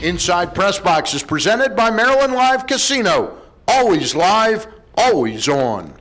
Inside PressBox is presented by Maryland Live Casino. Always live, always on.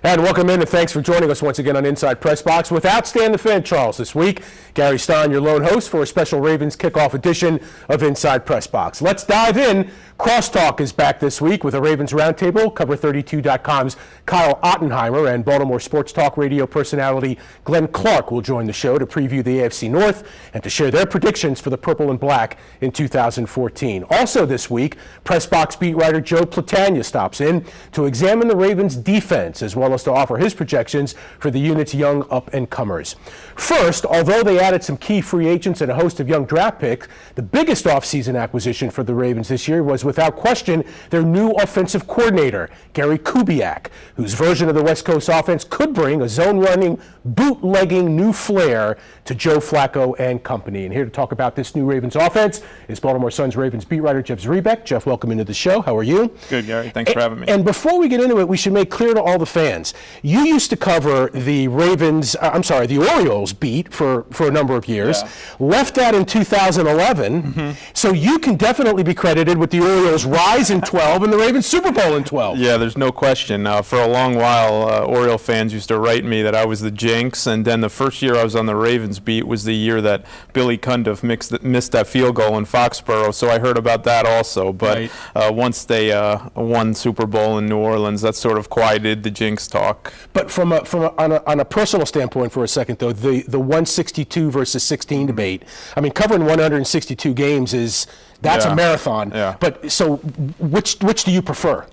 And welcome in, and thanks for joining us once again on Inside PressBox with outstanding fan Charles this week. Gary Stein, your lone host for a special Ravens kickoff edition of Inside PressBox. Let's dive in. Crosstalk is back this week with a Ravens Roundtable. Cover32.com's Kyle Ottenheimer and Baltimore Sports Talk radio personality Glenn Clark will join the show to preview the AFC North and to share their predictions for the Purple and Black in 2014. Also this week, PressBox beat writer Joe Platania stops in to examine the Ravens defense as well as to offer his projections for the unit's young up-and-comers. First, although they added some key free agents and a host of young draft picks, the biggest offseason acquisition for the Ravens this year was without question their new offensive coordinator, Gary Kubiak, whose version of the West Coast offense could bring a zone-running, bootlegging new flair to Joe Flacco and company. And here to talk about this new Ravens offense is Baltimore Sun's Ravens beat writer Jeff Zrebiec. Jeff, welcome into the show. How are you? Good, Gary. Thanks for having me. And before we get into it, we should make clear to all the fans, you used to cover the the Orioles beat for a number of years, left that in 2011, so you can definitely be credited with the Orioles' rise in 12 and the Ravens' Super Bowl in 12. Yeah, there's no question. For a long while, Oriole fans used to write me that I was the jinx, and then the first year I was on the Ravens beat was the year that Billy Cundiff missed that field goal in Foxborough, so I heard about that also. But once they won Super Bowl in New Orleans, that sort of quieted the jinx talk. But on a personal standpoint for a second, though, the 162 versus 16 debate, I mean, covering 162 games that's a marathon. Yeah. But so which do you prefer?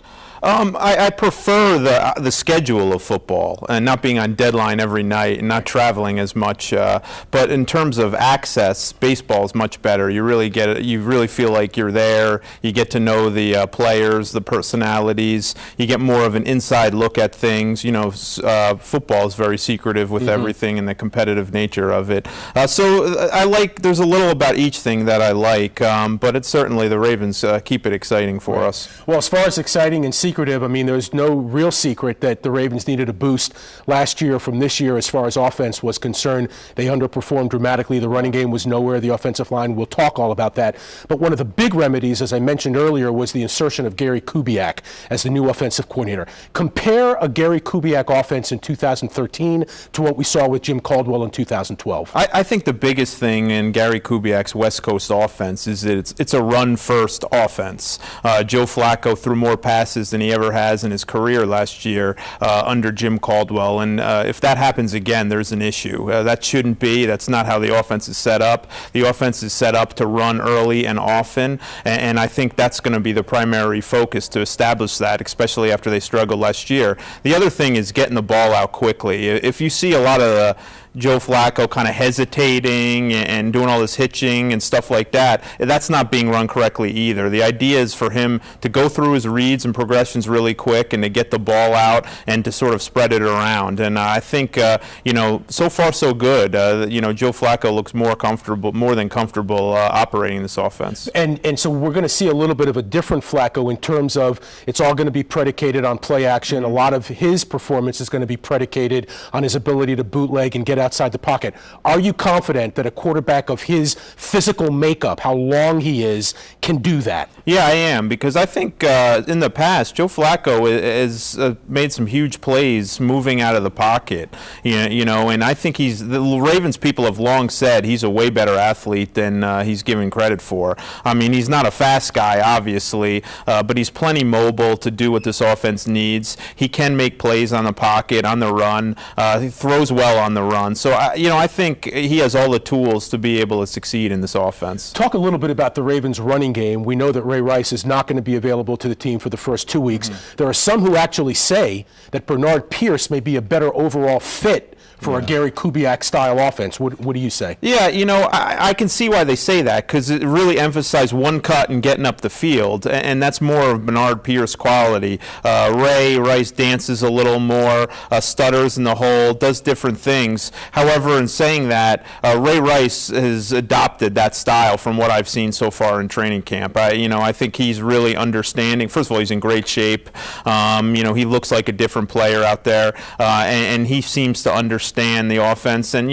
I prefer the schedule of football and not being on deadline every night and not traveling as much. But in terms of access, baseball is much better. You really get it. You really feel like you're there. You get to know the players, the personalities. You get more of an inside look at things. You know, football is very secretive with everything and the competitive nature of it. So I like. There's a little about each thing that I like, but it's certainly the Ravens keep it exciting for us. Well, as far as exciting and secretive, I mean, there's no real secret that the Ravens needed a boost last year from this year as far as offense was concerned. They underperformed dramatically. The running game was nowhere. The offensive line, we'll talk all about that. But one of the big remedies, as I mentioned earlier, was the insertion of Gary Kubiak as the new offensive coordinator. Compare a Gary Kubiak offense in 2013 to what we saw with Jim Caldwell in 2012. I think the biggest thing in Gary Kubiak's West Coast offense is that it's a run-first offense. Joe Flacco threw more passes than he ever has in his career last year under Jim Caldwell, and if that happens again, there's an issue. That shouldn't be. That's not how the offense is set up. The offense is set up to run early and often, and I think that's going to be the primary focus to establish that, especially after they struggled last year. The other thing is getting the ball out quickly. If you see a lot of Joe Flacco kind of hesitating and doing all this hitching and stuff like that, that's not being run correctly either. The idea is for him to go through his reads and progressions really quick and to get the ball out and to sort of spread it around. And I think, so far so good. Joe Flacco looks more than comfortable operating this offense. And so we're going to see a little bit of a different Flacco in terms of it's all going to be predicated on play action. A lot of his performance is going to be predicated on his ability to bootleg and get outside the pocket. Are you confident that a quarterback of his physical makeup, how long he is, can do that? Yeah, I am, because I think in the past, Joe Flacco has made some huge plays moving out of the pocket. And I think the Ravens people have long said he's a way better athlete than he's given credit for. I mean, he's not a fast guy, obviously, but he's plenty mobile to do what this offense needs. He can make plays on the pocket, on the run. He throws well on the run. So, I think he has all the tools to be able to succeed in this offense. Talk a little bit about the Ravens' running game. We know that Ray Rice is not going to be available to the team for the first 2 weeks. There are some who actually say that Bernard Pierce may be a better overall fit for a Gary Kubiak-style offense. What do you say? Yeah, I can see why they say that, because it really emphasized one cut and getting up the field, and that's more of Bernard Pierce quality. Ray Rice dances a little more, stutters in the hole, does different things. However, in saying that, Ray Rice has adopted that style from what I've seen so far in training camp. I think he's really understanding. First of all, he's in great shape. He looks like a different player out there, and he seems to understand understand the offense, and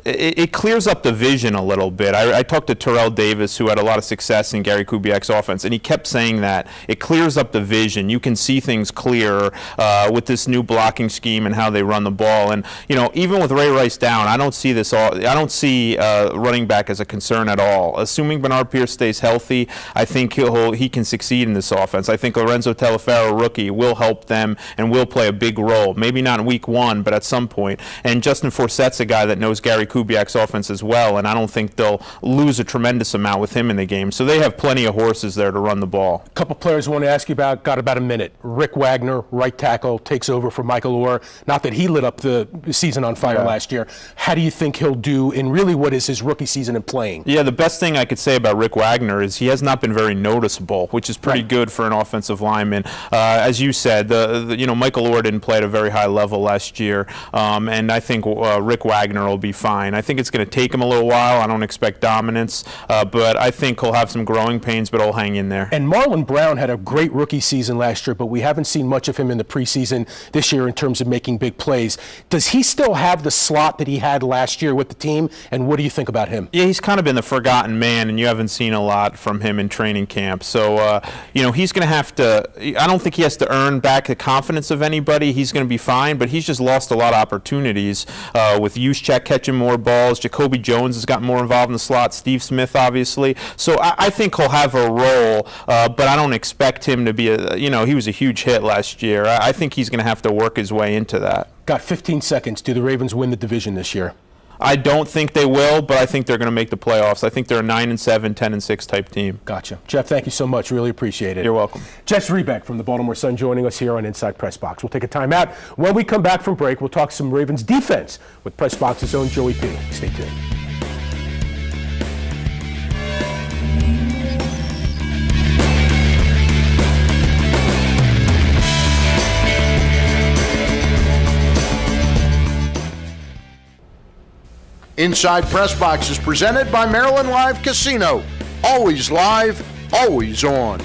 it clears up the vision a little bit. I talked to Terrell Davis, who had a lot of success in Gary Kubiak's offense, and he kept saying that it clears up the vision. You can see things clearer with this new blocking scheme and how they run the ball. And even with Ray Rice down, I don't see running back as a concern at all. Assuming Bernard Pierce stays healthy, I think he can succeed in this offense. I think Lorenzo Taliaferro, rookie, will help them and will play a big role. Maybe not in week 1, but at some point. And Justin Forsette's a guy that knows Gary Kubiak's offense as well, and I don't think they'll lose a tremendous amount with him in the game. So they have plenty of horses there to run the ball. A couple players I want to ask you about, got about a minute. Rick Wagner, right tackle, takes over for Michael Orr. Not that he lit up the season on fire last year. How do you think he'll do in really what is his rookie season in playing? Yeah, the best thing I could say about Rick Wagner is he has not been very noticeable, which is pretty good for an offensive lineman. As you said, Michael Orr didn't play at a very high level last year, and I think Rick Wagner will be fine. I think it's going to take him a little while. I don't expect dominance, but I think he'll have some growing pains, but he'll hang in there. And Marlon Brown had a great rookie season last year, but we haven't seen much of him in the preseason this year in terms of making big plays. Does he still have the slot that he had last year with the team, and what do you think about him? Yeah, he's kind of been the forgotten man, and you haven't seen a lot from him in training camp. So, he's going to have to – I don't think he has to earn back the confidence of anybody. He's going to be fine, but he's just lost a lot of opportunities with Juszczyk catching more balls. Jacoby Jones has gotten more involved in the slot. Steve Smith, obviously. So I think he'll have a role, but I don't expect him to be he was a huge hit last year. I think he's going to have to work his way into that. Got 15 seconds. Do the Ravens win the division this year? I don't think they will, but I think they're going to make the playoffs. I think they're a 9-7, 10-6 type team. Gotcha. Jeff, thank you so much. Really appreciate it. You're welcome. Jeff Zrebiec from the Baltimore Sun joining us here on Inside PressBox. We'll take a time out. When we come back from break, we'll talk some Ravens defense with PressBox's own Joey P. Stay tuned. Inside PressBox is presented by Maryland Live Casino. Always live, always on.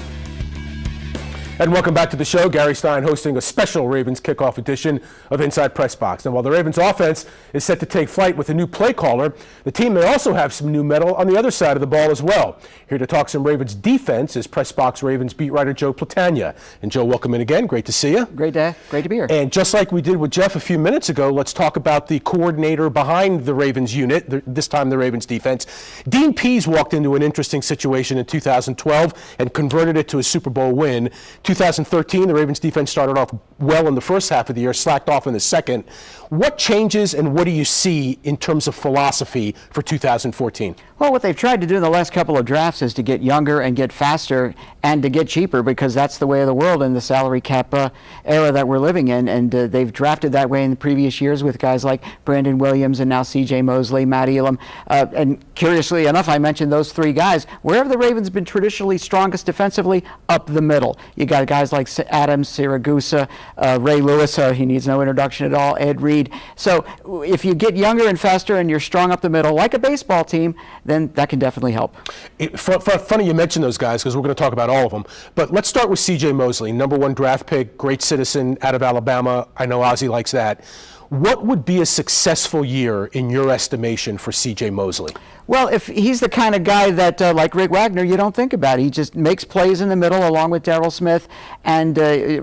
And welcome back to the show. Gary Stein hosting a special Ravens kickoff edition of Inside PressBox. And while the Ravens offense is set to take flight with a new play caller, the team may also have some new metal on the other side of the ball as well. Here to talk some Ravens defense is PressBox Ravens beat writer Joe Platania. And Joe, welcome in again. Great to see you. Great to be here. And just like we did with Jeff a few minutes ago, let's talk about the coordinator behind the Ravens unit, this time the Ravens defense. Dean Pease walked into an interesting situation in 2012 and converted it to a Super Bowl win. 2013, the Ravens defense started off well in the first half of the year, slacked off in the second. What changes and what do you see in terms of philosophy for 2014? Well, what they've tried to do in the last couple of drafts is to get younger and get faster and to get cheaper, because that's the way of the world in the salary cap era that we're living in. And they've drafted that way in the previous years with guys like Brandon Williams and now C.J. Mosley, Matt Elam. And curiously enough, I mentioned those three guys. Wherever the Ravens been traditionally strongest defensively, up the middle. You got guys like Adams, Siragusa, Ray Lewis, he needs no introduction at all, Ed Reed. So if you get younger and faster and you're strong up the middle like a baseball team, then that can definitely help. Funny you mention those guys, because we're going to talk about all of them. But let's start with C.J. Mosley, #1 draft pick, great citizen out of Alabama. I know Ozzie likes that. What would be a successful year in your estimation for C.J. Mosley? Well, if he's the kind of guy that, like Rick Wagner, you don't think about. He just makes plays in the middle along with Darryl Smith and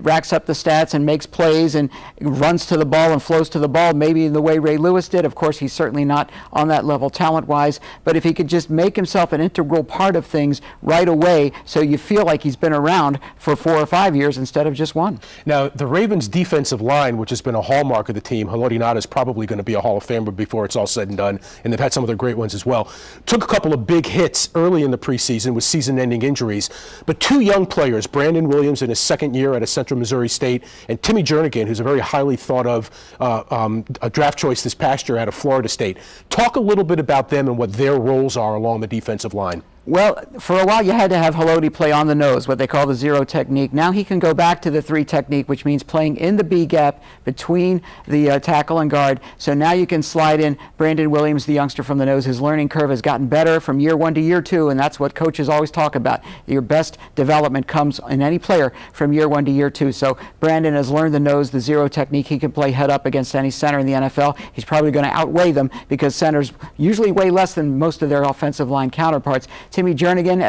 racks up the stats and makes plays and runs to the ball and flows to the ball, maybe in the way Ray Lewis did. Of course, he's certainly not on that level talent-wise, but if he could just make himself an integral part of things right away so you feel like he's been around for 4 or 5 years instead of just one. Now, the Ravens' defensive line, which has been a hallmark of the team, Haloti Ngata is probably going to be a Hall of Famer before it's all said and done, and they've had some of their great ones as well. Took a couple of big hits early in the preseason with season-ending injuries, but 2 young players, Brandon Williams in his second year at a Central Missouri State, and Timmy Jernigan, who's a very highly thought of a draft choice this past year out of Florida State. Talk a little bit about them and what their roles are along the defensive line. Well, for a while you had to have Haloti play on the nose, what they call the zero technique. Now he can go back to the 3 technique, which means playing in the B gap between the tackle and guard. So now you can slide in Brandon Williams, the youngster from the nose. His learning curve has gotten better from year 1 to year 2, and that's what coaches always talk about. Your best development comes in any player from year 1 to year 2. So Brandon has learned the nose, the zero technique. He can play head up against any center in the NFL. He's probably going to outweigh them because centers usually weigh less than most of their offensive line counterparts. Timmy Jernigan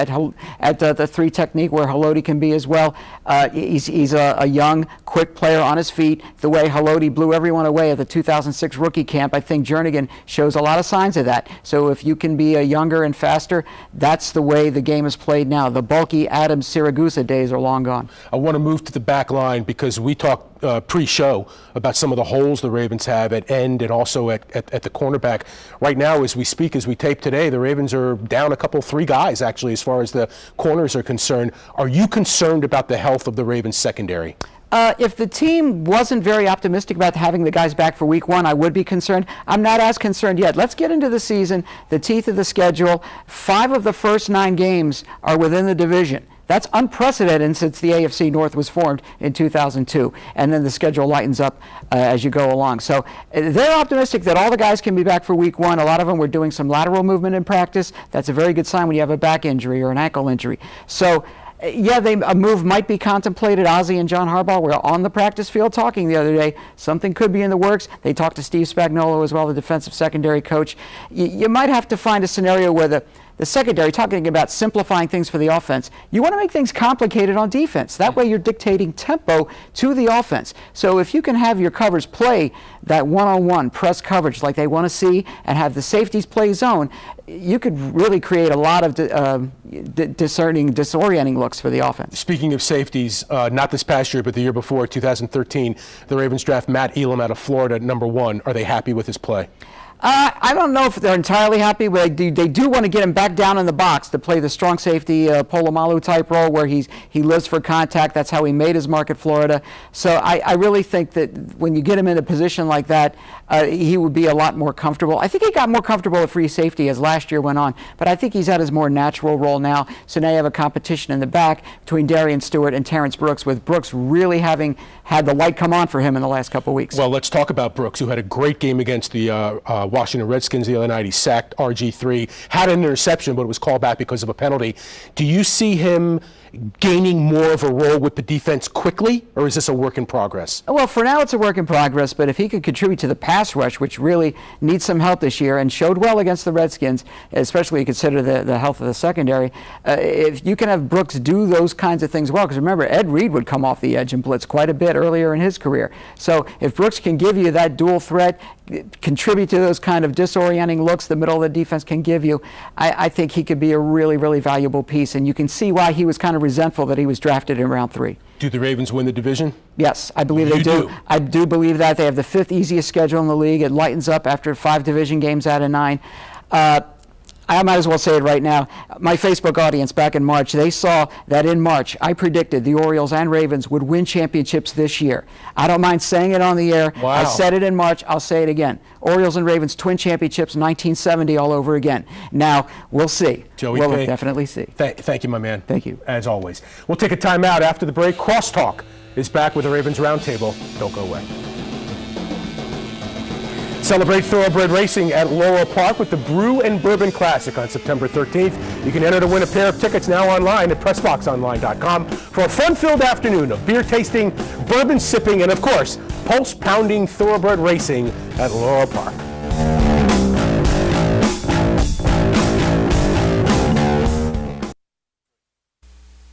at the 3 technique, where Haloti can be as well. He's a young, quick player on his feet. The way Haloti blew everyone away at the 2006 rookie camp, I think Jernigan shows a lot of signs of that. So if you can be younger and faster, that's the way the game is played now. The bulky Adams Siragusa days are long gone. I want to move to the back line because we talked pre-show about some of the holes the Ravens have at end and also at the cornerback. Right now, as we speak, as we tape today, the Ravens are down 3 guys, actually, as far as the corners are concerned. Are you concerned about the health of the Ravens secondary? If the team wasn't very optimistic about having the guys back for week 1, I would be concerned. I'm not as concerned yet. Let's get into the season, the teeth of the schedule. 5 of the first 9 games are within the division. That's unprecedented since the AFC North was formed in 2002. And then the schedule lightens up as you go along. So they're optimistic that all the guys can be back for week 1. A lot of them were doing some lateral movement in practice. That's a very good sign when you have a back injury or an ankle injury. So yeah, a move might be contemplated. Ozzie and John Harbaugh were on the practice field talking the other day. Something could be in the works. They talked to Steve Spagnuolo as well, the defensive secondary coach. You might have to find a scenario where the secondary, talking about simplifying things for the offense, you want to make things complicated on defense. That way you're dictating tempo to the offense. So if you can have your covers play that one-on-one press coverage like they want to see and have the safeties play zone, you could really create a lot of disorienting looks for the offense. Speaking of safeties, not this past year, but the year before, 2013, the Ravens draft Matt Elam out of Florida at number 1. Are they happy with his play? I don't know if they're entirely happy, but they do want to get him back down in the box to play the strong safety Polamalu type role where he lives for contact. That's how he made his mark at Florida. So I really think that when you get him in a position like that, he would be a lot more comfortable. I think he got more comfortable at free safety as last year went on, but I think he's at his more natural role now. So now you have a competition in the back between Darian Stewart and Terrence Brooks, with Brooks really having had the light come on for him in the last couple of weeks. Well, let's talk about Brooks, who had a great game against the Washington Redskins the other night. He sacked RG3, had an interception, but it was called back because of a penalty. Do you see him gaining more of a role with the defense quickly, or is this a work in progress? Well, for now it's a work in progress, but if he could contribute to the pass rush, which really needs some help this year and showed well against the Redskins, especially when you consider the health of the secondary, if you can have Brooks do those kinds of things well, because remember, Ed Reed would come off the edge and blitz quite a bit earlier in his career. So if Brooks can give you that dual threat, contribute to those kind of disorienting looks the middle of the defense can give you, I think he could be a really, really valuable piece, and you can see why he was kind of resentful that he was drafted in round 3. Do the Ravens win the division? Yes, I believe they do. I do believe that. They have the 5th easiest schedule in the league. It lightens up after 5 division games out of 9. I might as well say it right now. My Facebook audience back in March, they saw that in March, I predicted the Orioles and Ravens would win championships this year. I don't mind saying it on the air. Wow. I said it in March. I'll say it again. Orioles and Ravens twin championships, 1970 all over again. Now, we'll see. Joey we'll definitely see. Thank you, my man. Thank you. As always. We'll take a timeout after the break. Crosstalk is back with the Ravens Roundtable. Don't go away. Celebrate thoroughbred racing at Laurel Park with the Brew and Bourbon Classic on September 13th. You can enter to win a pair of tickets now online at PressBoxOnline.com for a fun-filled afternoon of beer tasting, bourbon sipping, and of course, pulse-pounding thoroughbred racing at Laurel Park.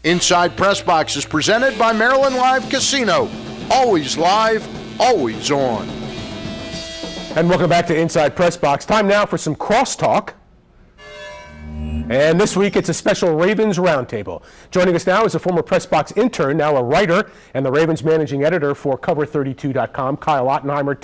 Inside PressBox is presented by Maryland Live Casino. Always live, always on. And welcome back to Inside PressBox. Time now for some crosstalk. And this week it's a special Ravens Roundtable. Joining us now is a former PressBox intern, now a writer, and the Ravens managing editor for Cover32.com, Kyle Ottenheimer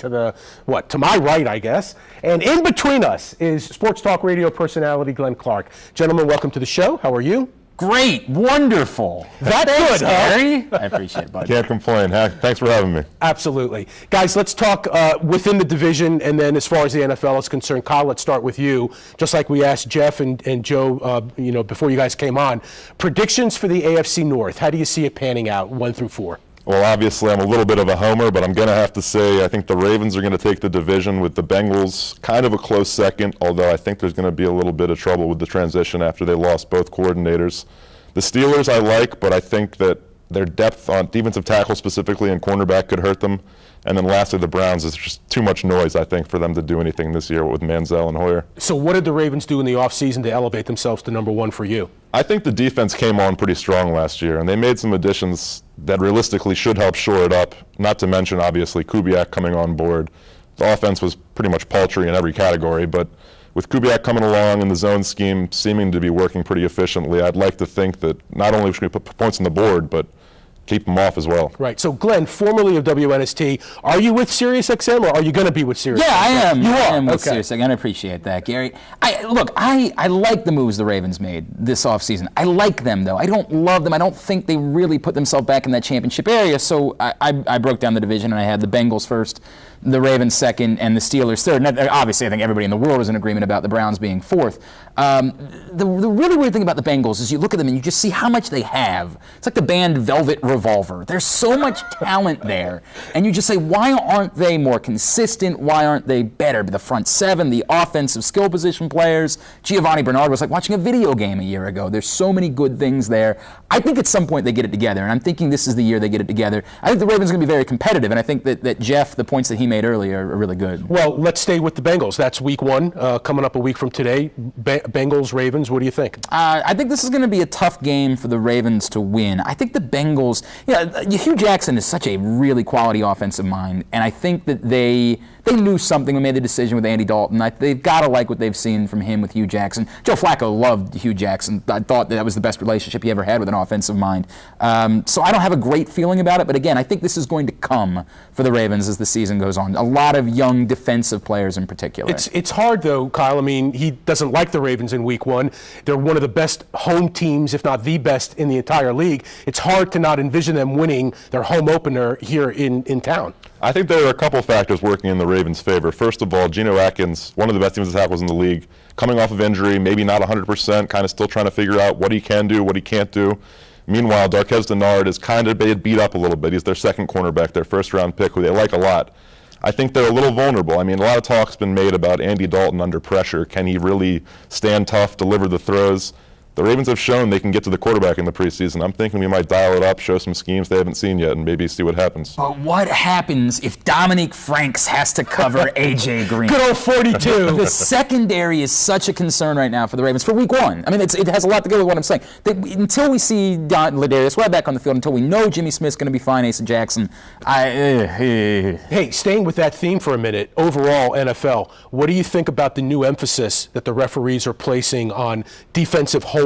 to my right, I guess. And in between us is Sports Talk Radio personality Glenn Clark. Gentlemen, welcome to the show. How are you? Great, wonderful. That good, huh? Gary. I appreciate it, buddy. Can't complain. Thanks for having me. Absolutely. Guys, let's talk within the division, and then as far as the NFL is concerned, Kyle, let's start with you. Just like we asked Jeff and Joe, before you guys came on. Predictions for the AFC North. How do you see it panning out, 1 through 4? Well, obviously, I'm a little bit of a homer, but I'm going to have to say I think the Ravens are going to take the division with the Bengals kind of a close second, although I think there's going to be a little bit of trouble with the transition after they lost both coordinators. The Steelers I like, but I think that their depth on defensive tackle specifically and cornerback could hurt them. And then lastly, the Browns is just too much noise, I think, for them to do anything this year with Manziel and Hoyer. So what did the Ravens do in the offseason to elevate themselves to number 1 for you? I think the defense came on pretty strong last year, and they made some additions that realistically should help shore it up, not to mention, obviously, Kubiak coming on board. The offense was pretty much paltry in every category, but with Kubiak coming along and the zone scheme seeming to be working pretty efficiently, I'd like to think that not only should we put points on the board, but keep them off as well. Right. So, Glenn, formerly of WNST, are you with SiriusXM or are you going to be with SiriusXM? Yeah, I am. You are? I am with Okay. SiriusXM. I appreciate that, Gary. I like the moves the Ravens made this offseason. I like them, though. I don't love them. I don't think they really put themselves back in that championship area. So I broke down the division, and I had the Bengals first, the Ravens second, and the Steelers third. And obviously, I think everybody in the world is in agreement about the Browns being fourth. The really weird thing about the Bengals is you look at them and you just see how much they have. It's like the band Velvet Revolver. There's so much talent there. And you just say, why aren't they more consistent? Why aren't they better? The front seven, the offensive skill position players. Giovanni Bernard was like watching a video game a year ago. There's so many good things there. I think at some point they get it together, and I'm thinking this is the year they get it together. I think the Ravens are going to be very competitive, and I think that Jeff, the points that he made earlier are really good. Well, let's stay with the Bengals. That's week 1, coming up a week from today. Bengals, Ravens, what do you think? I think this is going to be a tough game for the Ravens to win. I think the Bengals, Hugh Jackson is such a really quality offensive mind, and I think that they knew something when they made the decision with Andy Dalton. They've got to like what they've seen from him with Hugh Jackson. Joe Flacco loved Hugh Jackson. I thought that was the best relationship he ever had with an offensive mind. So I don't have a great feeling about it, but again, I think this is going to come for the Ravens as the season goes on. A lot of young defensive players in particular. It's hard, though, Kyle. I mean, he doesn't like the Ravens in week 1. They're one of the best home teams, if not the best, in the entire league. It's hard to not envision them winning their home opener here in town. I think there are a couple factors working in the Ravens' favor. First of all, Geno Atkins, one of the best defensive tackles in the league, coming off of injury, maybe not 100%, kind of still trying to figure out what he can do, what he can't do. Meanwhile, Darqueze Dennard is kind of beat up a little bit. He's their second cornerback, their first-round pick, who they like a lot. I think they're a little vulnerable. I mean, a lot of talk's been made about Andy Dalton under pressure. Can he really stand tough, deliver the throws? The Ravens have shown they can get to the quarterback in the preseason. I'm thinking we might dial it up, show some schemes they haven't seen yet, and maybe see what happens. But what happens if Dominique Franks has to cover A.J. Green? Good old 42. The secondary is such a concern right now for the Ravens for week 1. I mean, it has a lot to do with what I'm saying. Until we see Ladarius Webb back on the field, until we know Jimmy Smith's going to be fine, Asa Jackson, Hey, staying with that theme for a minute, overall NFL, what do you think about the new emphasis that the referees are placing on defensive holding,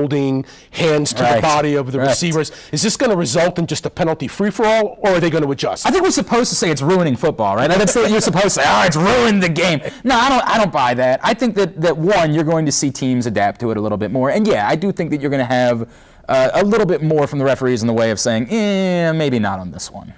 hands to the body of the receivers? Is this going to result in just a penalty free-for-all, or are they going to adjust? I think we're supposed to say it's ruining football, right? That's what you're supposed to say. It's ruined the game. No, I don't buy that. I think that one, you're going to see teams adapt to it a little bit more. And yeah, I do think that you're going to have a little bit more from the referees in the way of saying, maybe not on this one.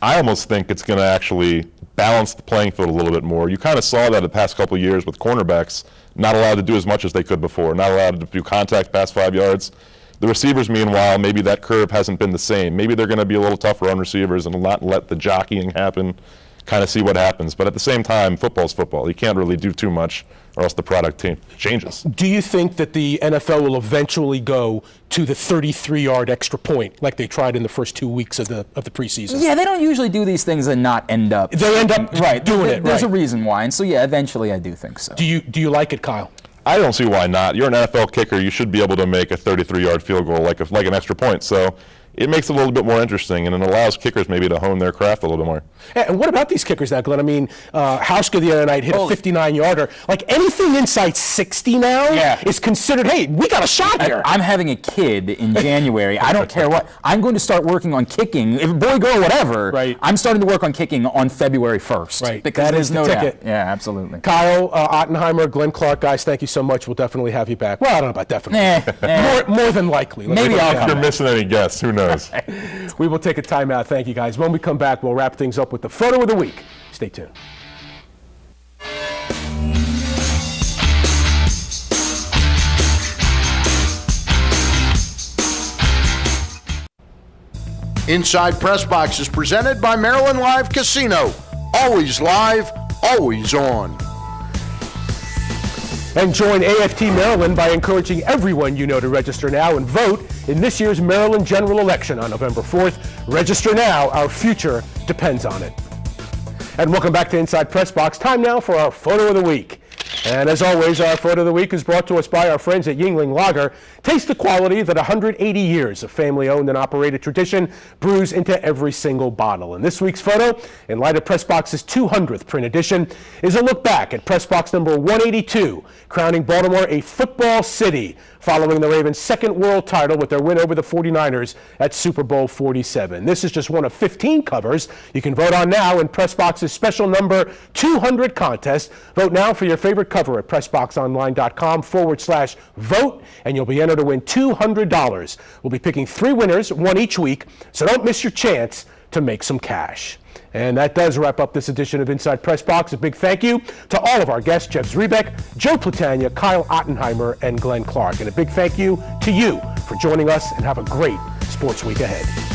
I almost think it's going to actually balance the playing field a little bit more. You kind of saw that the past couple of years with cornerbacks not allowed to do as much as they could before, not allowed to do contact past 5 yards. The receivers, meanwhile, maybe that curve hasn't been the same. Maybe they're going to be a little tougher on receivers and not let the jockeying happen, kind of see what happens. But at the same time, football's football. You can't really do too much or else the product team changes. Do you think that the NFL will eventually go to the 33-yard extra point like they tried in the first 2 weeks of the preseason? Yeah, they don't usually do these things and not end up. They end up doing it, There's a reason why. And so, yeah, eventually I do think so. Do you like it, Kyle? I don't see why not. You're an NFL kicker. You should be able to make a 33-yard field goal like an extra point. So it makes it a little bit more interesting, and it allows kickers maybe to hone their craft a little bit more. And what about these kickers now, Glenn? I mean, Hauschka the other night hit a 59-yarder. Like, anything inside 60 now is considered, hey, we got a shot here. I'm having a kid in January. I don't care what. I'm going to start working on kicking, if boy, girl, whatever. Right. I'm starting to work on kicking on February 1st. Right. Because That there's is the no ticket. doubt. Yeah, absolutely. Kyle, Ottenheimer, Glenn Clark, guys, thank you so much. We'll definitely have you back. Well, I don't know about definitely. More than likely. Maybe I'll If come you're back. missing any guests, who knows? We will take a timeout. Thank you, guys. When we come back, we'll wrap things up with the photo of the week. Stay tuned. Inside PressBox is presented by Maryland Live Casino. Always live, always on. And join AFT Maryland by encouraging everyone you know to register now and vote in this year's Maryland general election on November 4th. Register now. Our future depends on it. And welcome back to Inside PressBox. Time now for our photo of the week. And as always, our photo of the week is brought to us by our friends at Yingling Lager. Taste the quality that 180 years of family-owned and operated tradition brews into every single bottle. And this week's photo, in light of PressBox's 200th print edition, is a look back at PressBox number 182, crowning Baltimore a football city, following the Ravens' second world title with their win over the 49ers at Super Bowl 47. This is just one of 15 covers you can vote on now in PressBox's special number 200 contest. Vote now for your favorite cover at PressBoxOnline.com/vote, and you'll be entered to win $200. We'll be picking 3 winners, one each week, so don't miss your chance to make some cash. And that does wrap up this edition of Inside PressBox. A big thank you to all of our guests, Jeff Zrebiec, Joe Platania, Kyle Ottenheimer, and Glenn Clark. And a big thank you to you for joining us, and have a great sports week ahead.